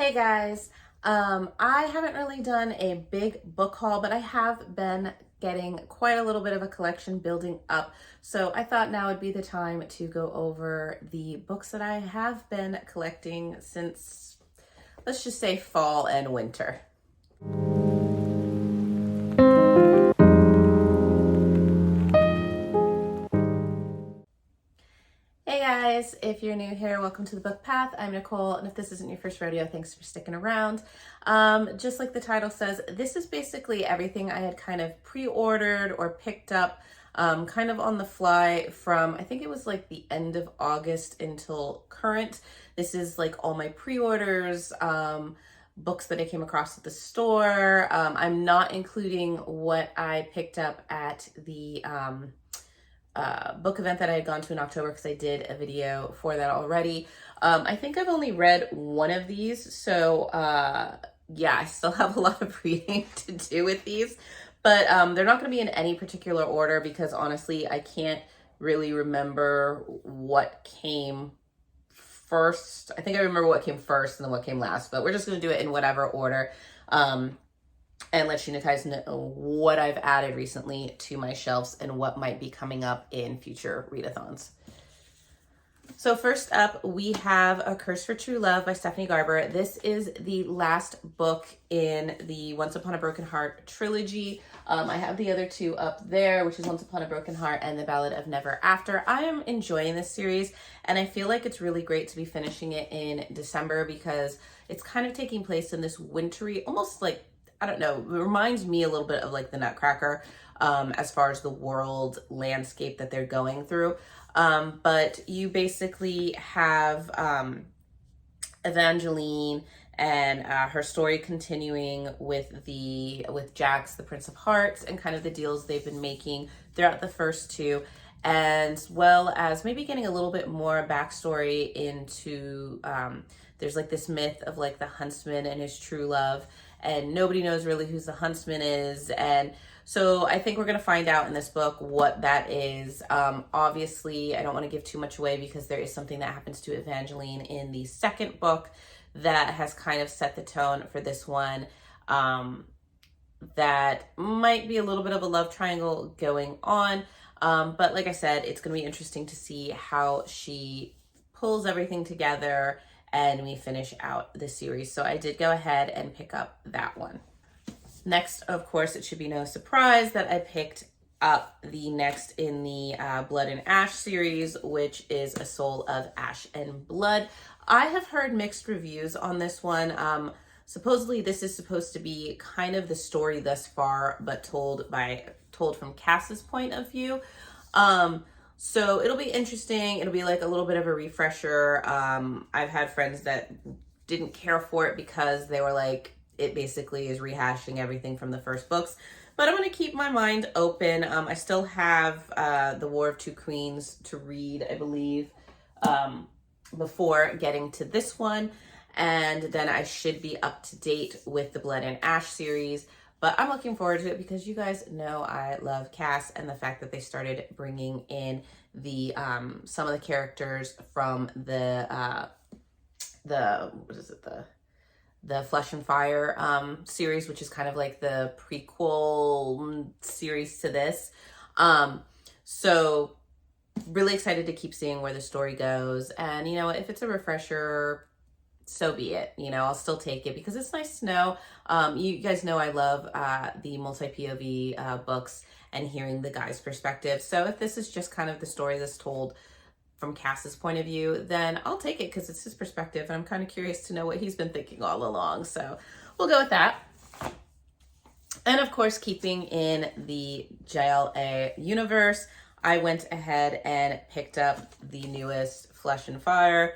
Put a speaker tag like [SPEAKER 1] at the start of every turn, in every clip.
[SPEAKER 1] Hey guys, I haven't really done a big book haul, but I have been getting quite a little bit of a collection building up. So I thought now would be the time to go over the books that I have been collecting since, let's just say, fall and winter. Hey guys, if you're new here, welcome to the Book Path. I'm Nicole, and if this isn't your first rodeo, thanks for sticking around. Just like the title says, this is basically everything I had kind of pre-ordered or picked up kind of on the fly from, I think it was like the end of August until current. This is like all my pre-orders, books that I came across at the store. I'm not including what I picked up at the book event that I had gone to in October because I did a video for that already. I think I've only read one of these, so yeah, I still have a lot of reading to do with these, but they're not going to be in any particular order because honestly, I can't really remember what came first. I think I remember what came first and then what came last, but we're just going to do it in whatever order. And let you guys know what I've added recently to my shelves and what might be coming up in future readathons. So first up, we have A Curse for True Love by Stephanie Garber. This is the last book in the Once Upon a Broken Heart trilogy. I have the other two up there, which is Once Upon a Broken Heart and The Ballad of Never After. I am enjoying this series, and I feel like it's really great to be finishing it in December because it's kind of taking place in this wintry, almost like, I don't know, it reminds me a little bit of like the Nutcracker as far as the world landscape that they're going through. But you basically have Evangeline and her story continuing with Jax, the Prince of Hearts, and kind of the deals they've been making throughout the first two, as well as maybe getting a little bit more backstory into there's like this myth of like the huntsman and his true love, and nobody knows really who the huntsman is. And so I think we're going to find out in this book what that is. Obviously, I don't want to give too much away because there is something that happens to Evangeline in the second book that has kind of set the tone for this one. That might be a little bit of a love triangle going on. But like I said, it's going to be interesting to see how she pulls everything together and we finish out the series. So I did go ahead and pick up that one. Next, of course, it should be no surprise that I picked up the next in the Blood and Ash series, which is A Soul of Ash and Blood. I have heard mixed reviews on this one. Supposedly this is supposed to be kind of the story thus far, but told from Cass's point of view. So it'll be interesting. It'll be like a little bit of a refresher. I've had friends that didn't care for it because they were like, it basically is rehashing everything from the first books. But I'm going to keep my mind open. I still have The War of Two Queens to read, I believe, before getting to this one. And then I should be up to date with the Blood and Ash series. But I'm looking forward to it because you guys know I love Cass, and the fact that they started bringing in the some of the characters from the Flesh and Fire series, which is kind of like the prequel series to this. So really excited to keep seeing where the story goes. And you know, if it's a refresher, so be it. You know, I'll still take it because it's nice to know. You guys know I love the multi-POV books and hearing the guy's perspective. So if this is just kind of the story that's told from Cass's point of view, then I'll take it because it's his perspective, and I'm kind of curious to know what he's been thinking all along. So we'll go with that. And of course, keeping in the JLA universe, I went ahead and picked up the newest Flesh and Fire,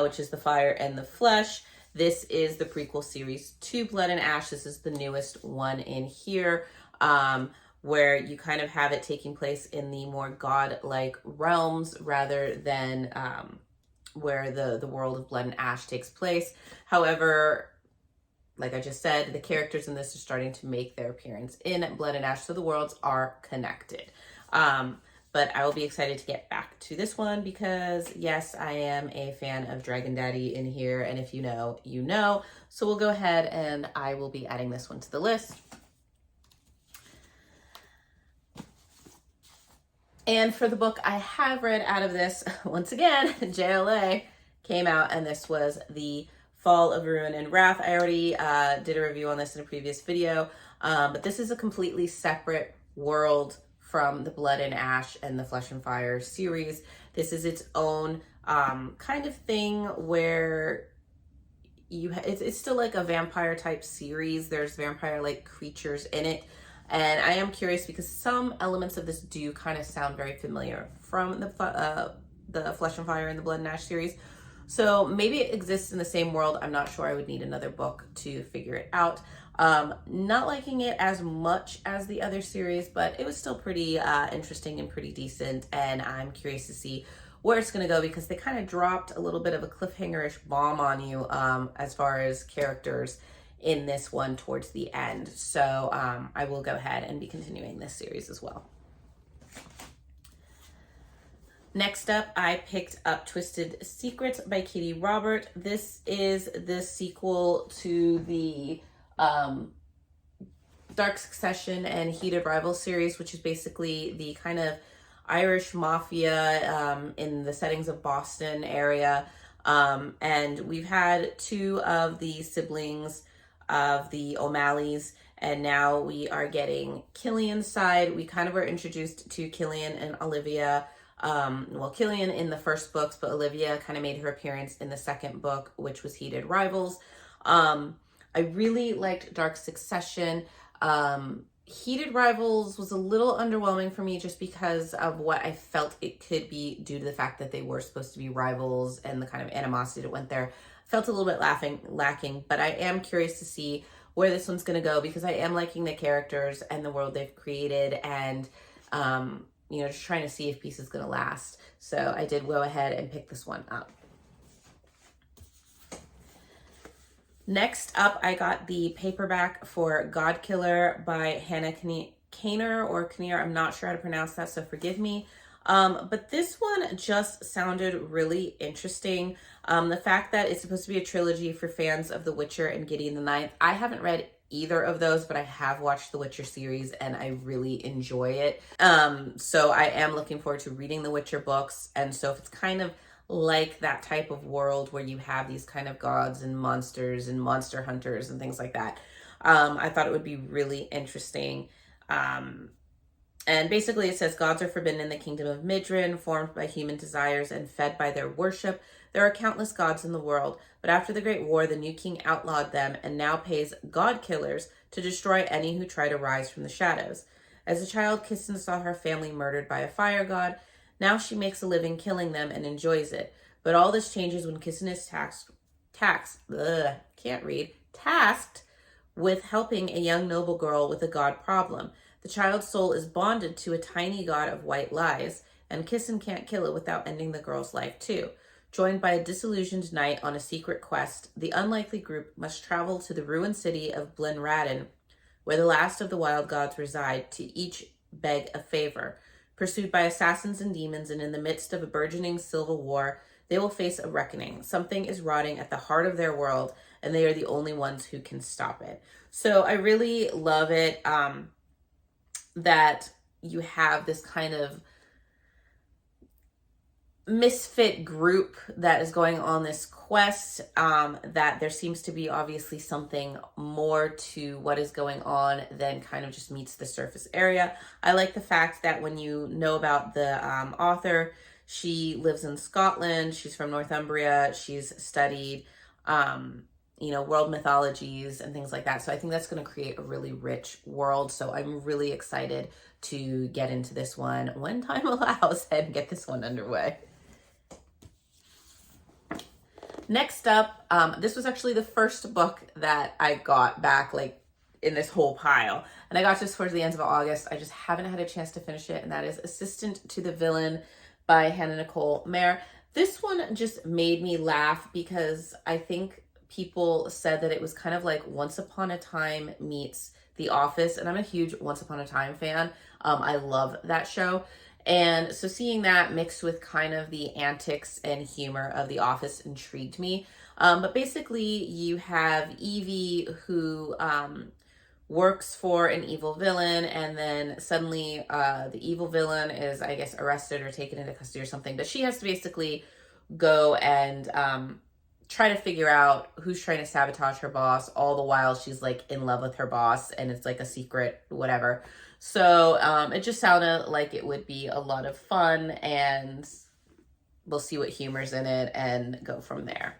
[SPEAKER 1] which is The Fire and the Flesh. This is the prequel series to Blood and Ash. This is the newest one in here, where you kind of have it taking place in the more godlike realms rather than where the world of Blood and Ash takes place. However, like I just said, the characters in this are starting to make their appearance in Blood and Ash, so the worlds are connected. but I will be excited to get back to this one because yes, I am a fan of Dragon Daddy in here, and if you know, you know. So we'll go ahead and I will be adding this one to the list. And for the book I have read out of this, once again, JLA came out, and this was The Fall of Ruin and Wrath. I already did a review on this in a previous video, but this is a completely separate world from the Blood and Ash and the Flesh and Fire series. This is its own kind of thing where it's still like a vampire type series. There's vampire like creatures in it. And I am curious because some elements of this do kind of sound very familiar from the Flesh and Fire and the Blood and Ash series. So maybe it exists in the same world. I'm not sure. I would need another book to figure it out. Not liking it as much as the other series, but it was still pretty interesting and pretty decent. And I'm curious to see where it's going to go because they kind of dropped a little bit of a cliffhanger-ish bomb on you as far as characters in this one towards the end. So I will go ahead and be continuing this series as well. Next up, I picked up Twisted Secrets by Katie Robert. This is the sequel to the Dark Succession and Heated Rivals series, which is basically the kind of Irish mafia in the settings of Boston area. And we've had two of the siblings of the O'Malleys, and now we are getting Killian's side. We kind of were introduced to Killian and Olivia. Well, Killian in the first books, but Olivia kind of made her appearance in the second book, which was Heated Rivals. I really liked Dark Succession. Heated Rivals was a little underwhelming for me just because of what I felt it could be due to the fact that they were supposed to be rivals and the kind of animosity that went there. Felt a little bit lacking, but I am curious to see where this one's going to go because I am liking the characters and the world they've created, and you know, just trying to see if Peace is going to last. So I did go ahead and pick this one up. Next up, I got the paperback for God Killer by Hannah Kaner or Kinnear. I'm not sure how to pronounce that, so forgive me. But this one just sounded really interesting. The fact that it's supposed to be a trilogy for fans of The Witcher and Gideon the Ninth. I haven't read either of those, but I have watched the Witcher series and I really enjoy it. So I am looking forward to reading the Witcher books. And so if it's kind of like that type of world where you have these kind of gods and monsters and monster hunters and things like that, I thought it would be really interesting. And basically it says, gods are forbidden in the kingdom of Midrin, formed by human desires and fed by their worship. There are countless gods in the world, but after the Great War, the new king outlawed them and now pays god killers to destroy any who try to rise from the shadows. As a child, Kisten saw her family murdered by a fire god. Now she makes a living killing them and enjoys it. But all this changes when Kisten is tasked with helping a young noble girl with a god problem. The child's soul is bonded to a tiny god of white lies, and Kisten can't kill it without ending the girl's life too. Joined by a disillusioned knight on a secret quest, the unlikely group must travel to the ruined city of Blenradin, where the last of the wild gods reside, to each beg a favor. Pursued by assassins and demons, and in the midst of a burgeoning civil war, they will face a reckoning. Something is rotting at the heart of their world, and they are the only ones who can stop it. So I really love it that you have this kind of misfit group that is going on this quest, that there seems to be obviously something more to what is going on than kind of just meets the surface area. I like the fact that when you know about the author, she lives in Scotland, she's from Northumbria, she's studied you know, world mythologies and things like that. So I think that's going to create a really rich world. So I'm really excited to get into this one when time allows and get this one underway. Next up, this was actually the first book that I got back like in this whole pile. And I got this towards the end of August. I just haven't had a chance to finish it. And that is Assistant to the Villain by Hannah Nicole Mayer. This one just made me laugh because I think people said that it was kind of like Once Upon a Time meets The Office. And I'm a huge Once Upon a Time fan. I love that show. And so seeing that mixed with kind of the antics and humor of The Office intrigued me. But basically, you have Evie who works for an evil villain, and then suddenly the evil villain is, I guess, arrested or taken into custody or something. But she has to basically go and try to figure out who's trying to sabotage her boss, all the while she's like in love with her boss, and it's like a secret, whatever. So it just sounded like it would be a lot of fun, and we'll see what humor's in it and go from there.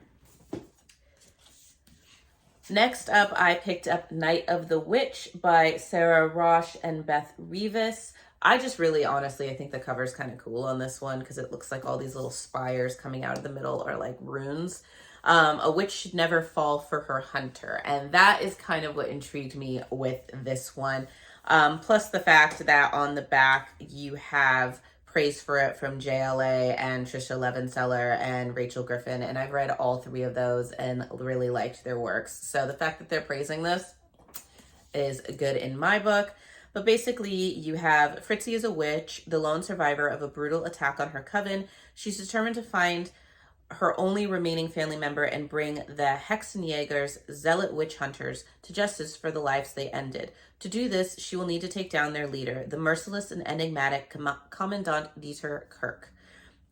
[SPEAKER 1] Next up, I picked up Night of the Witch by Sarah Rosh and Beth Revis. I just really, honestly, I think the cover's kind of cool on this one because it looks like all these little spires coming out of the middle are like runes. A witch should never fall for her hunter. And that is kind of what intrigued me with this one. Plus the fact that on the back you have praise for it from JLA and Trisha Levenseller and Rachel Griffin. And I've read all three of those and really liked their works. So the fact that they're praising this is good in my book. But basically, you have Fritzy is a witch, the lone survivor of a brutal attack on her coven. She's determined to find her only remaining family member and bring the Hexenjägers, zealot witch hunters, to justice for the lives they ended. To do this, she will need to take down their leader, the merciless and enigmatic Commandant Dieter Kirk.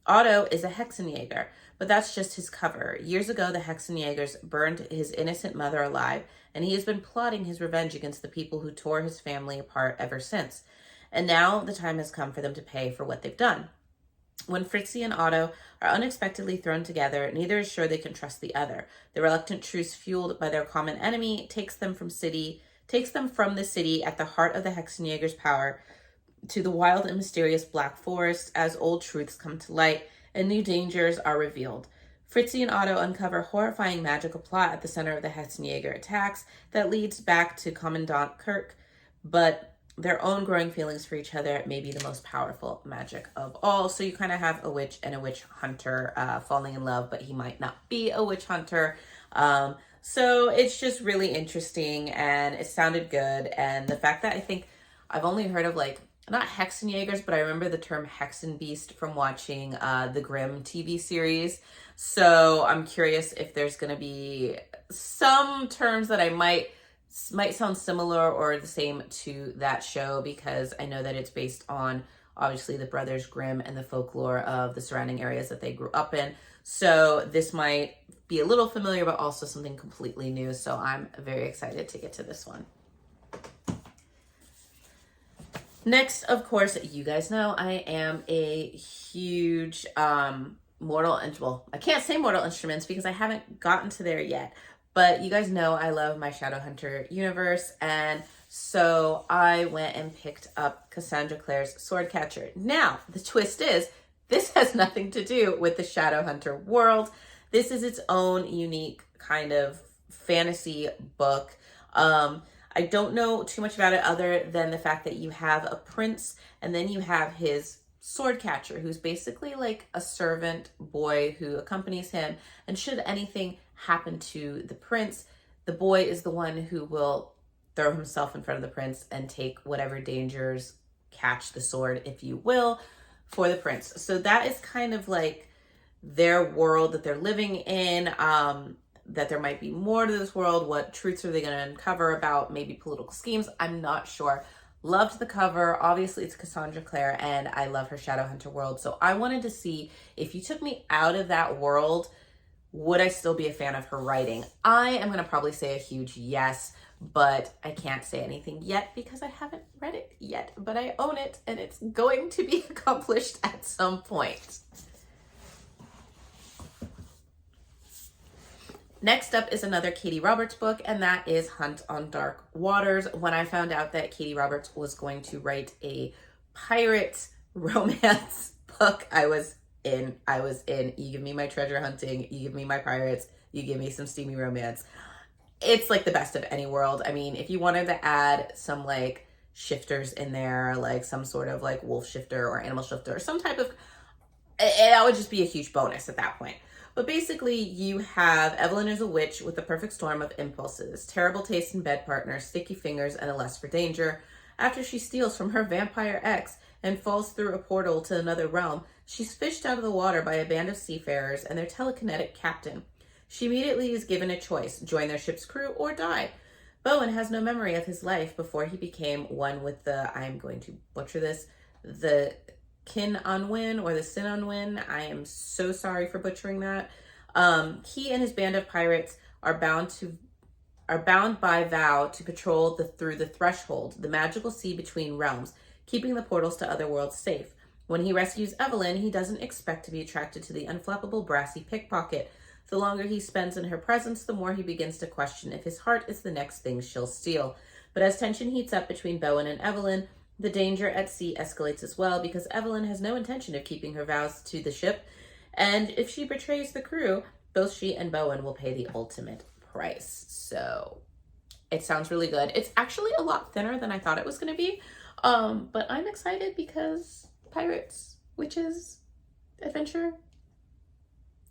[SPEAKER 1] Otto is a Hexenjäger, but that's just his cover. Years ago, the Hexenjägers burned his innocent mother alive, and he has been plotting his revenge against the people who tore his family apart ever since. And now the time has come for them to pay for what they've done. When Fritzy and Otto are unexpectedly thrown together, neither is sure they can trust the other. The reluctant truce, fueled by their common enemy, takes them from the city at the heart of the Hexenjäger's power to the wild and mysterious Black Forest as old truths come to light and new dangers are revealed. Fritzy and Otto uncover horrifying magical plot at the center of the Hexenjäger attacks that leads back to Commandant Kirk, but their own growing feelings for each other may be the most powerful magic of all. So you kind of have a witch and a witch hunter falling in love, but he might not be a witch hunter. So it's just really interesting, and it sounded good. And the fact that I think I've only heard of like, not Hexenjägers, but I remember the term Hexenbeast from watching the Grimm TV series. So I'm curious if there's going to be some terms that I might sound similar or the same to that show, because I know that it's based on obviously the Brothers Grimm and the folklore of the surrounding areas that they grew up in. So this might be a little familiar, but also something completely new. So I'm very excited to get to this one. Next, of course, you guys know I am a huge I can't say Mortal Instruments because I haven't gotten to there yet. But you guys know I love my Shadowhunter universe, and so I went and picked up Cassandra Clare's Swordcatcher. Now, the twist is, this has nothing to do with the Shadowhunter world. This is its own unique kind of fantasy book. I don't know too much about it other than the fact that you have a prince, and then you have his Swordcatcher, who's basically like a servant boy who accompanies him, and should anything happen to the prince, the boy is the one who will throw himself in front of the prince and take whatever dangers, catch the sword, if you will, for the prince. So that is kind of like their world that they're living in, that there might be more to this world. What truths are they going to uncover about maybe political schemes? I'm not sure. Loved the cover. Obviously, it's Cassandra Clare, and I love her Shadowhunter world. So I wanted to see if you took me out of that world, would I still be a fan of her writing? I am going to probably say a huge yes, but I can't say anything yet because I haven't read it yet, but I own it and it's going to be accomplished at some point. Next up is another Katie Roberts book, and that is Hunt on Dark Waters. When I found out that Katie Roberts was going to write a pirate romance book, I was in. You give me my treasure hunting, you give me my pirates, you give me some steamy romance. It's like the best of any world. I mean, if you wanted to add some like shifters in there, like some sort of like wolf shifter or animal shifter or some type of, that would just be a huge bonus at that point. But basically, you have Evelyn is a witch with a perfect storm of impulses, terrible taste in bed partners, sticky fingers, and a lust for danger after she steals from her vampire ex and falls through a portal to another realm. She's fished out of the water by a band of seafarers and their telekinetic captain. She immediately is given a choice: join their ship's crew or die. Bowen has no memory of his life before he became one with the, I'm going to butcher this, the Kin Anwin or the Sin Anwin. I am so sorry for butchering that. He and his band of pirates are bound by vow to patrol through the threshold, the magical sea between realms, keeping the portals to other worlds safe. When he rescues Evelyn, he doesn't expect to be attracted to the unflappable brassy pickpocket. The longer he spends in her presence, the more he begins to question if his heart is the next thing she'll steal. But as tension heats up between Bowen and Evelyn, the danger at sea escalates as well, because Evelyn has no intention of keeping her vows to the ship, and if she betrays the crew, both she and Bowen will pay the ultimate price. So it sounds really good. It's actually a lot thinner than I thought it was going to be, but I'm excited because pirates, witches, adventure.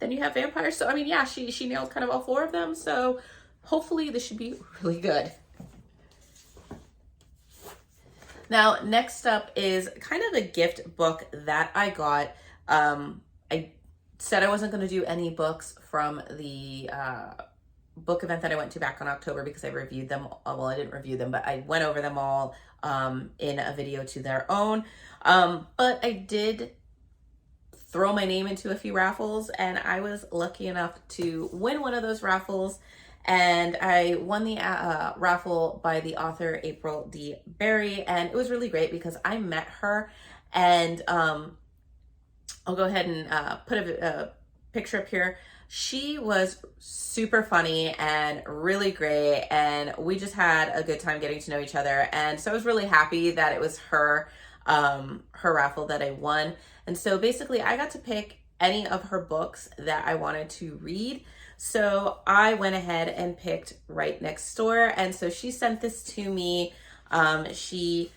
[SPEAKER 1] Then you have vampires. So I mean, yeah, she nailed kind of all four of them. So hopefully this should be really good. Now, next up is kind of a gift book that I got. I said I wasn't going to do any books from the book event that I went to back in October because I reviewed them. Well, I didn't review them, but I went over them all in a video to their own. But I did throw my name into a few raffles, and I was lucky enough to win one of those raffles. And I won the raffle by the author April D. Berry, and it was really great because I met her, and I'll go ahead and put a picture up here. She was super funny and really great, and we just had a good time getting to know each other. And so I was really happy that it was her raffle that I won. And so basically I got to pick any of her books that I wanted to read. So I went ahead and picked Right Next Door. And so she sent this to me. She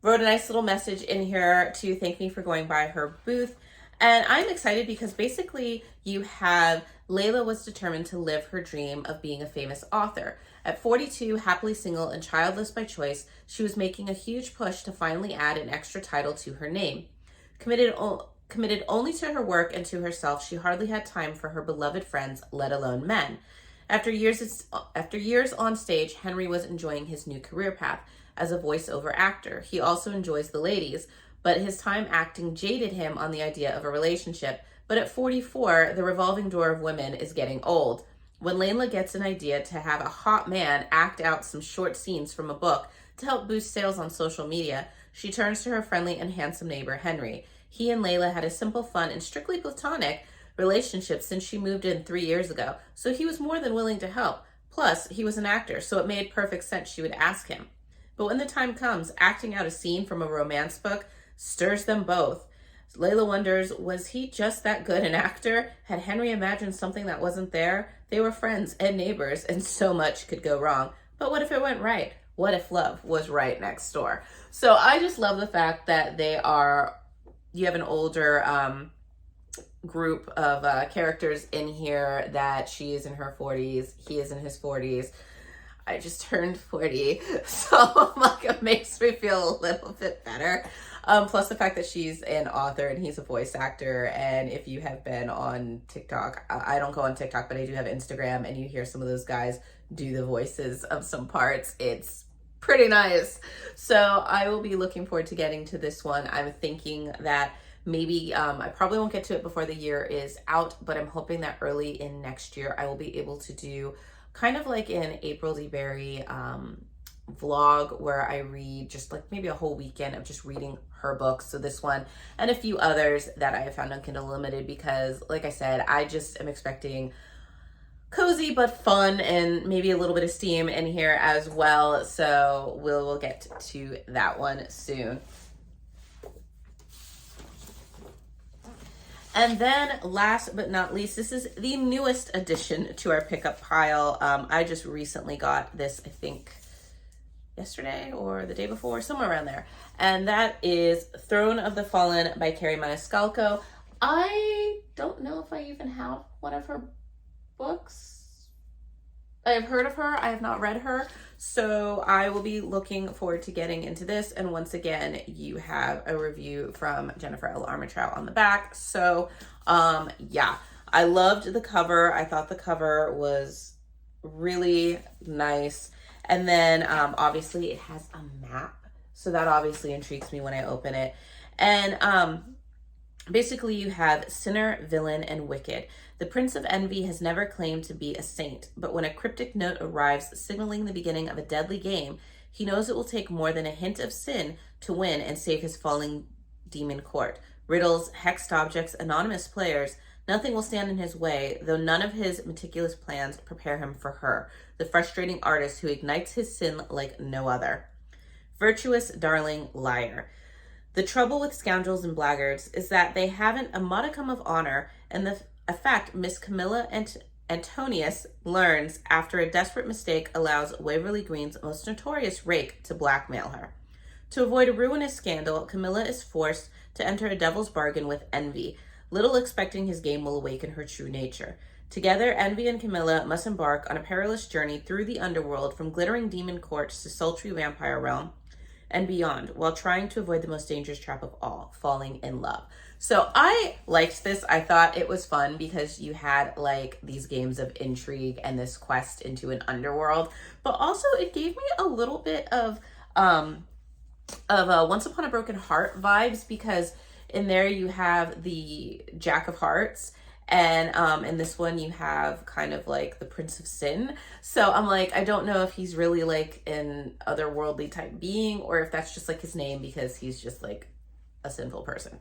[SPEAKER 1] wrote a nice little message in here to thank me for going by her booth. And I'm excited because basically you have Layla was determined to live her dream of being a famous author. At 42, happily single and childless by choice, she was making a huge push to finally add an extra title to her name. Committed only to her work and to herself, she hardly had time for her beloved friends, let alone men. After years on stage, Henry was enjoying his new career path as a voiceover actor. He also enjoys the ladies, but his time acting jaded him on the idea of a relationship. But at 44, the revolving door of women is getting old. When Layla gets an idea to have a hot man act out some short scenes from a book to help boost sales on social media, she turns to her friendly and handsome neighbor, Henry. He and Layla had a simple, fun, and strictly platonic relationship since she moved in 3 years ago, so he was more than willing to help. Plus, he was an actor, so it made perfect sense she would ask him. But when the time comes, acting out a scene from a romance book stirs them both. Layla wonders, was he just that good an actor? Had Henry imagined something that wasn't there? They were friends and neighbors, and so much could go wrong. But what if it went right? What if love was right next door? So I just love the fact that you have an older group of characters in here, that she is in her 40s, he is in his 40s. I just turned 40, so like it makes me feel a little bit better. Plus the fact that she's an author and he's a voice actor. And if you have been on TikTok, I don't go on TikTok, but I do have Instagram, and you hear some of those guys do the voices of some parts. It's pretty nice. So I will be looking forward to getting to this one. I'm thinking that maybe I probably won't get to it before the year is out, but I'm hoping that early in next year I will be able to do kind of like an April D. Berry vlog where I read just like maybe a whole weekend of just reading her books. So this one and a few others that I have found on Kindle Unlimited, because like I said, I just am expecting cozy but fun and maybe a little bit of steam in here as well. So we'll get to that one soon. And then last but not least, this is the newest addition to our pickup pile. I just recently got this, I think yesterday or the day before, somewhere around there. And that is Throne of the Fallen by Carrie Maniscalco. I don't know if I even have one of her books. I have heard of her. I have not read her. So I will be looking forward to getting into this. And once again, you have a review from Jennifer L. Armentrout on the back. So yeah, I loved the cover. I thought the cover was really nice. And then obviously it has a map. So that obviously intrigues me when I open it. And basically, you have sinner, villain, and wicked. The Prince of Envy has never claimed to be a saint, but when a cryptic note arrives signaling the beginning of a deadly game, he knows it will take more than a hint of sin to win and save his falling demon court. Riddles, hexed objects, anonymous players, nothing will stand in his way, though none of his meticulous plans prepare him for her, the frustrating artist who ignites his sin like no other. Virtuous, darling, liar. The trouble with scoundrels and blackguards is that they haven't a modicum of honor, and a fact Miss Camilla Antonius learns after a desperate mistake allows Waverly Green's most notorious rake to blackmail her. To avoid a ruinous scandal, Camilla is forced to enter a devil's bargain with Envy, little expecting his game will awaken her true nature. Together, Envy and Camilla must embark on a perilous journey through the underworld from glittering demon courts to sultry vampire realm and beyond, while trying to avoid the most dangerous trap of all, falling in love. So I liked this. I thought it was fun because you had like these games of intrigue and this quest into an underworld, but also it gave me a little bit of Once Upon a Broken Heart vibes, because in there you have the Jack of Hearts, and in this one you have kind of like the Prince of Sin. So I'm like, I don't know if he's really like an otherworldly type being or if that's just like his name because he's just like a sinful person.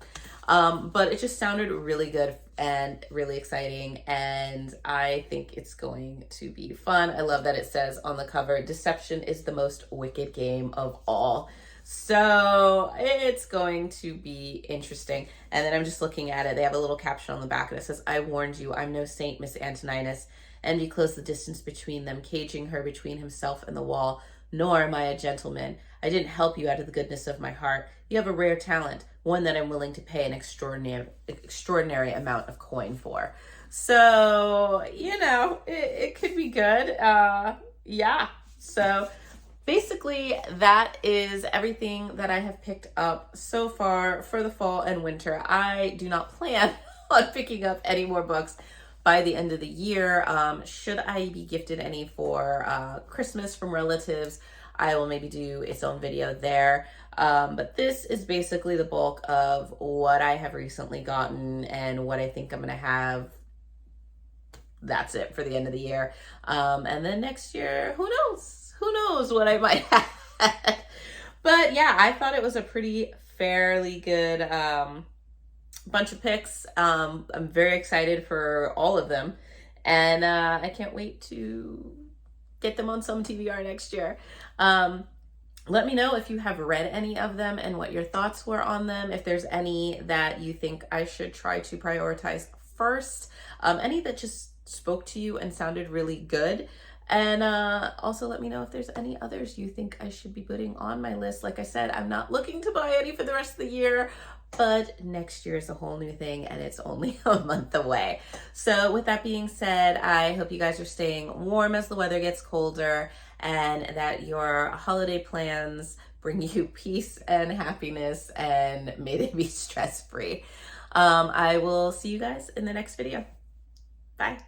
[SPEAKER 1] But it just sounded really good and really exciting, and I think it's going to be fun. I love that it says on the cover, deception is the most wicked game of all. So it's going to be interesting. And then I'm just looking at it. They have a little caption on the back and it says, I warned you, I'm no saint, Miss Antoninus. Envy closed the distance between them, caging her between himself and the wall. Nor am I a gentleman. I didn't help you out of the goodness of my heart. You have a rare talent, one that I'm willing to pay an extraordinary amount of coin for. So, you know, it could be good. Yeah. So basically, that is everything that I have picked up so far for the fall and winter. I do not plan on picking up any more books by the end of the year. Should I be gifted any for Christmas from relatives, I will maybe do its own video there. But this is basically the bulk of what I have recently gotten and what I think I'm going to have. That's it for the end of the year. And then next year, who knows? Who knows what I might have. But yeah, I thought it was a pretty fairly good bunch of picks. I'm very excited for all of them. And I can't wait to get them on some T.B.R. next year. Let me know if you have read any of them and what your thoughts were on them. If there's any that you think I should try to prioritize first. Any that just spoke to you and sounded really good. And also let me know if there's any others you think I should be putting on my list. Like I said, I'm not looking to buy any for the rest of the year, but next year is a whole new thing and it's only a month away. So with that being said, I hope you guys are staying warm as the weather gets colder and that your holiday plans bring you peace and happiness, and may they be stress-free. I will see you guys in the next video. Bye.